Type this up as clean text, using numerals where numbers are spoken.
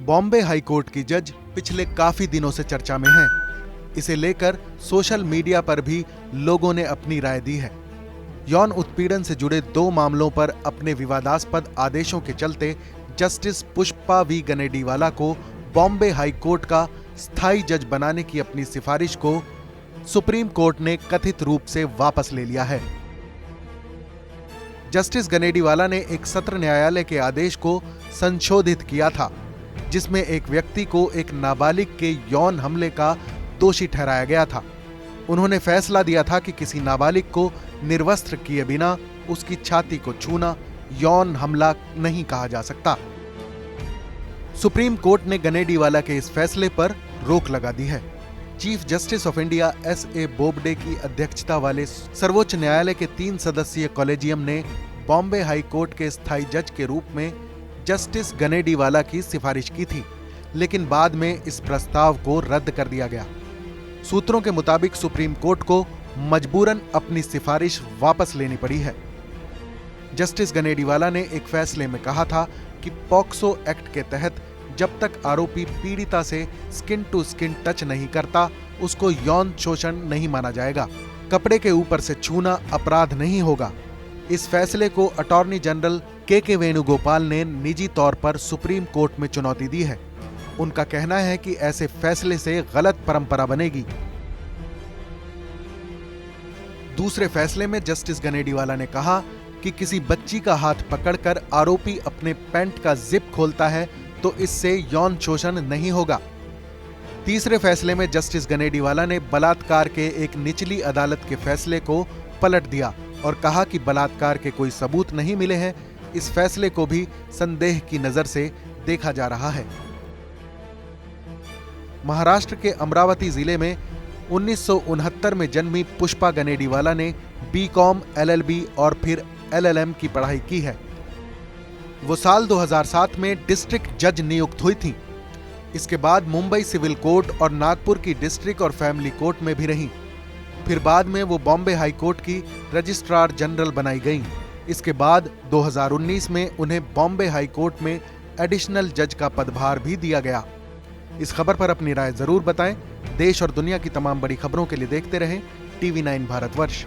Bombay high court की जज पिछले काफी दिनों से चर्चा में हैं। इसे लेकर सोशल मीडिया पर भी लोगों ने अपनी राय दी है। यौन उत्पीड़न से जुड़े 2 मामलों पर अपने विवादास्पद आदेशों के चलते जस्टिस पुष्पा वी गनेडीवाला को बॉम्बे हाई कोर्ट का स्थायी जज बनाने की अपनी सिफारिश को सुप्रीम कोर्ट ने कथित रूप से वापस ले लिया है। जस्टिस गनेडीवाला ने एक सत्र न्यायालय के आदेश को संशोधित किया था, जिसमें एक व्यक्ति को एक नाबालिग के यौन हमले का दोषी ठहराया गया था। उन्होंने फैसला दिया था कि किसी नाबालिग को निर्वस्त्र किए बिना उसकी छाती को छूना यौन हमला नहीं कहा जा सकता। सुप्रीम कोर्ट ने गनेडीवाला के इस फैसले पर रोक लगा दी है। Chief justice of India S.A. Bobde की अध्यक्षता वाले सर्वोच्च न्यायालय के 3 सदस्यीय कॉलेजियम ने बॉम्बे हाई कोर्ट के स्थायी जज के रूप में जस्टिस गनेडीवाला की सिफारिश की थी, लेकिन बाद में इस प्रस्ताव को रद्द कर दिया गया। सूत्रों के मुताबिक सुप्रीम कोर्ट को मजबूरन अपनी सिफारिश वापस लेनी पड़ी है। जस्टिस गनेडीवाला ने एक फैसले में कहा था कि पॉक्सो एक्ट के तहत जब तक आरोपी पीड़िता से स्किन टू स्किन टच नहीं करता, उसको यौन शोषण नहीं माना जाएगा। कपड़े के ऊपर से छूना अपराध नहीं होगा। इस फैसले को अटॉर्नी जनरल के वेणुगोपाल ने निजी तौर पर सुप्रीम कोर्ट में चुनौती दी है। उनका कहना है कि ऐसे फैसले से गलत परंपरा बनेगी। दूसरे फैसले में जस्टिस गनेडीवाला ने कहा कि किसी बच्ची का हाथ पकड़कर आरोपी अपने पैंट का जिप खोलता है तो इससे यौन शोषण नहीं होगा। तीसरे फैसले में जस्टिस गनेडीवाला ने बलात्कार के एक निचली अदालत के फैसले को पलट दिया और कहा कि बलात्कार के कोई सबूत नहीं मिले हैं। इस फैसले को भी संदेह की नजर से देखा जा रहा है। महाराष्ट्र के अमरावती जिले में 1969 में जन्मी पुष्पा गनेडीवाला ने B.Com, LLB और फिर LLM की पढ़ाई की है। वो साल 2007 में डिस्ट्रिक्ट जज नियुक्त हुई थी। इसके बाद मुंबई सिविल कोर्ट और नागपुर की डिस्ट्रिक्ट और फैमिली कोर्ट में भी रहीं। फिर बाद में वो बॉम्बे हाई कोर्ट की रजिस्ट्रार जनरल बनाई गईं। इसके बाद 2019 में उन्हें बॉम्बे हाई कोर्ट में एडिशनल जज का पदभार भी दिया गया। इस खबर पर अपनी राय जरूर बताएं। देश और दुनिया की तमाम बड़ी खबरों के लिए देखते रहें TV9 भारतवर्ष।